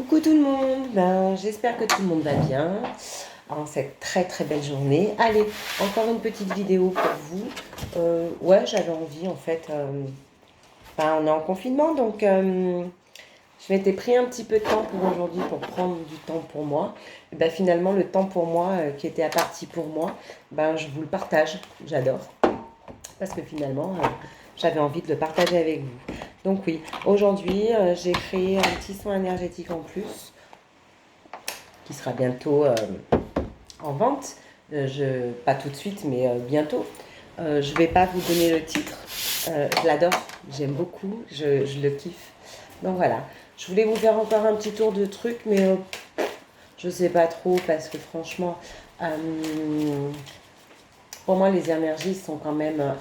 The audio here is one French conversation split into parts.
Coucou tout le monde, j'espère que tout le monde va bien en cette très très belle journée. Allez, encore une petite vidéo pour vous. Ouais, j'avais envie en fait, on est en confinement donc je m'étais pris un petit peu de temps pour aujourd'hui pour prendre du temps pour moi. Et finalement le temps pour moi qui était à partie pour moi, je vous le partage, j'adore. Parce que finalement j'avais envie de le partager avec vous. Donc oui, aujourd'hui j'ai créé un petit soin énergétique en plus qui sera bientôt en vente. Pas tout de suite, mais bientôt. Je ne vais pas vous donner le titre. Je l'adore, j'aime beaucoup, je le kiffe. Donc voilà, je voulais vous faire encore un petit tour de trucs, mais je ne sais pas trop parce que franchement, pour moi, les énergies sont quand même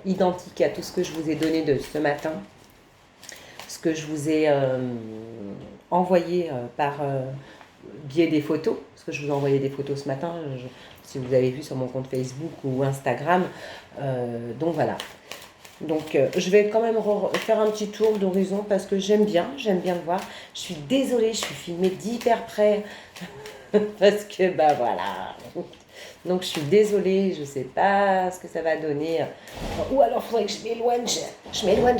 identiques à tout ce que je vous ai donné de ce matin. Ce que je vous ai envoyé par biais des photos, parce que je vous ai envoyé des photos ce matin, si vous avez vu sur mon compte Facebook ou Instagram. Donc voilà. Donc je vais quand même faire un petit tour d'horizon parce que j'aime bien le voir. Je suis désolée, je suis filmée d'hyper près parce que voilà. Donc je suis désolée, je ne sais pas ce que ça va donner. Ou alors il faudrait que je m'éloigne, je m'éloigne.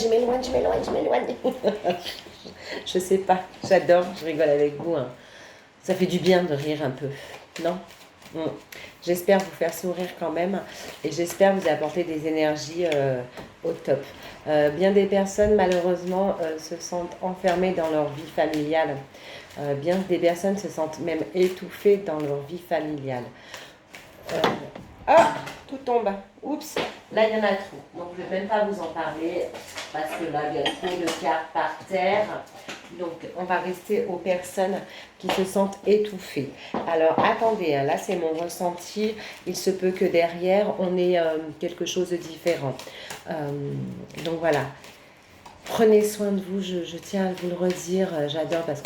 Je sais pas, j'adore, je rigole avec vous. Hein. Ça fait du bien de rire un peu, non? J'espère vous faire sourire quand même et j'espère vous apporter des énergies au top. Bien des personnes malheureusement se sentent enfermées dans leur vie familiale. Bien des personnes se sentent même étouffées dans leur vie familiale. Ah, tout tombe. Oups, là il y en a trop. Donc je ne vais même pas vous en parler parce que là il y a trop de cartes par terre. Donc on va rester aux personnes qui se sentent étouffées. Alors attendez, hein, là c'est mon ressenti. Il se peut que derrière on ait quelque chose de différent. Donc voilà. Prenez soin de vous, je tiens à vous le redire, j'adore parce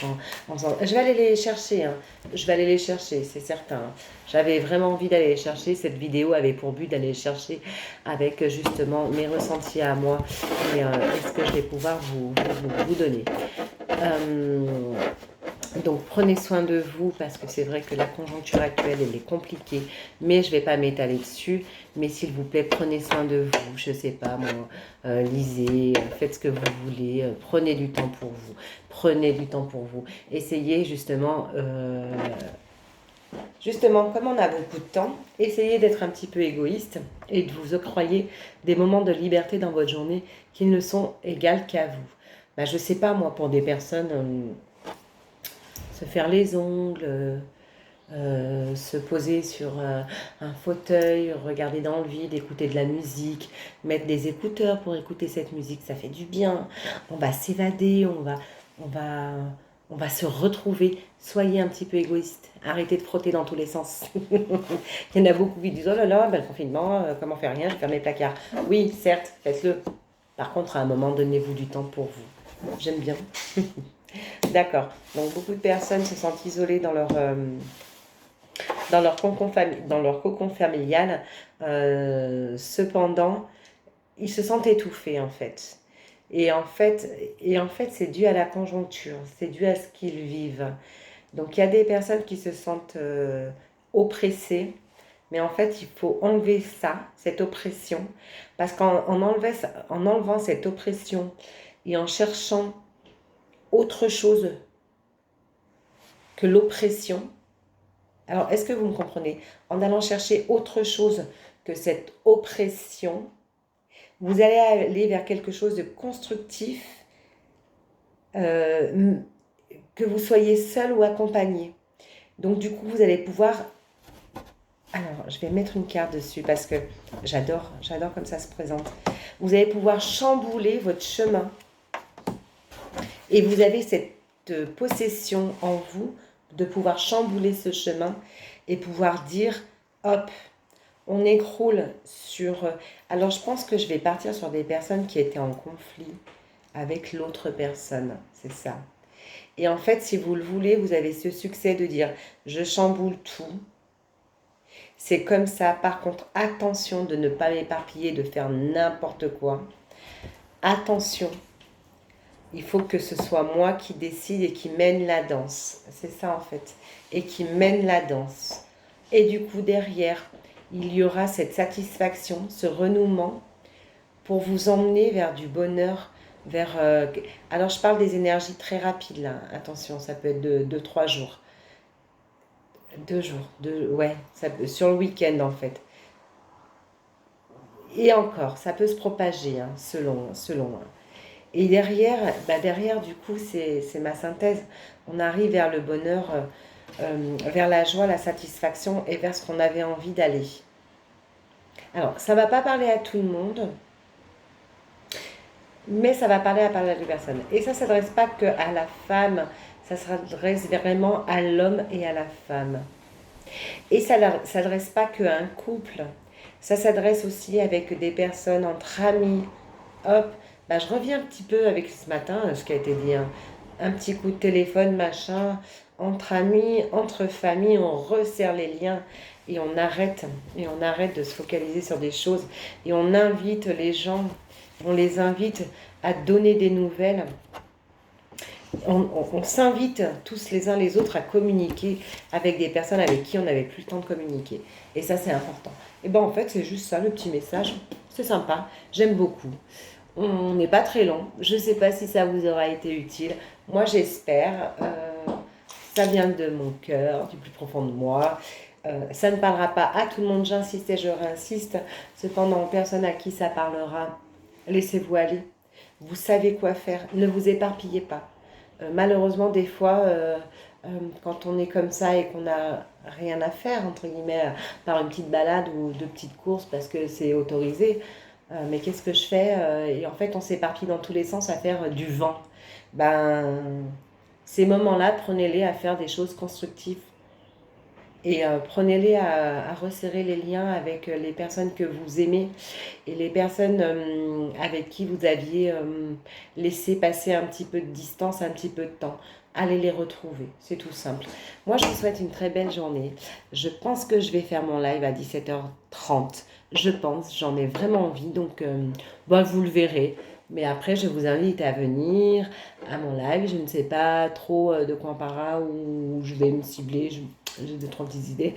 je vais aller les chercher, hein. Je vais aller les chercher, c'est certain. Hein. J'avais vraiment envie d'aller les chercher, cette vidéo avait pour but d'aller les chercher avec justement mes ressentis à moi et ce que je vais pouvoir vous donner. Donc prenez soin de vous parce que c'est vrai que la conjoncture actuelle elle est compliquée, mais je ne vais pas m'étaler dessus. Mais s'il vous plaît, prenez soin de vous, je ne sais pas moi, lisez, faites ce que vous voulez, prenez du temps pour vous, prenez du temps pour vous. Essayez justement, comme on a beaucoup de temps, essayez d'être un petit peu égoïste et de vous octroyer des moments de liberté dans votre journée qui ne sont égales qu'à vous. Je ne sais pas moi, pour des personnes... se faire les ongles, se poser sur un fauteuil, regarder dans le vide, écouter de la musique, mettre des écouteurs pour écouter cette musique, ça fait du bien. On va s'évader, on va se retrouver. Soyez un petit peu égoïste. Arrêtez de frotter dans tous les sens. Il y en a beaucoup qui disent « Oh là là, le confinement, comment faire rien, je vais fermer les placards. » Oui, certes, faites-le. Par contre, à un moment, donnez-vous du temps pour vous. J'aime bien. D'accord. Donc, beaucoup de personnes se sentent isolées dans leur cocon familial. Cependant, ils se sentent étouffés, en fait. Et en fait, c'est dû à la conjoncture. C'est dû à ce qu'ils vivent. Donc, il y a des personnes qui se sentent oppressées. Mais en fait, il faut enlever ça, cette oppression. Parce qu'en enlevant cette oppression et en cherchant autre chose que l'oppression. Alors, est-ce que vous me comprenez? En allant chercher autre chose que cette oppression, vous allez aller vers quelque chose de constructif, que vous soyez seul ou accompagné. Donc, du coup, vous allez pouvoir... Alors, je vais mettre une carte dessus parce que j'adore comme ça se présente. Vous allez pouvoir chambouler votre chemin. Et vous avez cette possession en vous de pouvoir chambouler ce chemin et pouvoir dire, hop, on écroule sur... Alors, je pense que je vais partir sur des personnes qui étaient en conflit avec l'autre personne, c'est ça. Et en fait, si vous le voulez, vous avez ce succès de dire, je chamboule tout. C'est comme ça. Par contre, attention de ne pas m'éparpiller, de faire n'importe quoi. Attention. Il faut que ce soit moi qui décide et qui mène la danse. C'est ça en fait. Et qui mène la danse. Et du coup, derrière, il y aura cette satisfaction, ce renouement pour vous emmener vers du bonheur, vers... alors, je parle des énergies très rapides, là. Attention, ça peut être de 2-3 jours. 2 jours, ouais, sur le week-end, en fait. Et encore, ça peut se propager, hein, selon. Et derrière, derrière, du coup, c'est ma synthèse. On arrive vers le bonheur, vers la joie, la satisfaction et vers ce qu'on avait envie d'aller. Alors, ça ne va pas parler à tout le monde, mais ça va parler à pas mal de personnes. Et ça ne s'adresse pas qu'à la femme, ça s'adresse vraiment à l'homme et à la femme. Et ça ne s'adresse pas qu'à un couple, ça s'adresse aussi avec des personnes entre amis. Hop, je reviens un petit peu avec ce matin, ce qui a été dit, hein. Un petit coup de téléphone, machin, entre amis, entre familles, on resserre les liens et on arrête de se focaliser sur des choses et on invite les gens, on les invite à donner des nouvelles. On s'invite tous les uns les autres à communiquer avec des personnes avec qui on n'avait plus le temps de communiquer. Et ça, c'est important. Et en fait, c'est juste ça, le petit message. C'est sympa, j'aime beaucoup. On n'est pas très long. Je ne sais pas si ça vous aura été utile. Moi, j'espère. Ça vient de mon cœur, du plus profond de moi. Ça ne parlera pas à tout le monde, j'insiste et je réinsiste. Cependant, personne à qui ça parlera, laissez-vous aller. Vous savez quoi faire. Ne vous éparpillez pas. Malheureusement, des fois, quand on est comme ça et qu'on n'a rien à faire, entre guillemets, par une petite balade ou deux petites courses parce que c'est autorisé, mais qu'est-ce que je fais? Et en fait, on s'éparpille dans tous les sens à faire du vent. Ces moments-là, prenez-les à faire des choses constructives. Et prenez-les à resserrer les liens avec les personnes que vous aimez et les personnes avec qui vous aviez laissé passer un petit peu de distance, un petit peu de temps. Allez les retrouver, c'est tout simple. Moi, je vous souhaite une très belle journée. Je pense que je vais faire mon live à 17h30. Je pense, j'en ai vraiment envie, donc vous le verrez. Mais après, je vous invite à venir à mon live. Je ne sais pas trop de quoi on parlera, où je vais me cibler. J'ai 2-3 petites idées.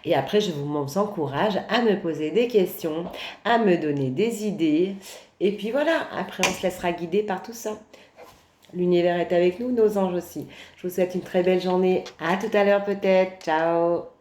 Et après, je vous encourage à me poser des questions, à me donner des idées. Et puis voilà, après, on se laissera guider par tout ça. L'univers est avec nous, nos anges aussi. Je vous souhaite une très belle journée. À tout à l'heure peut-être. Ciao.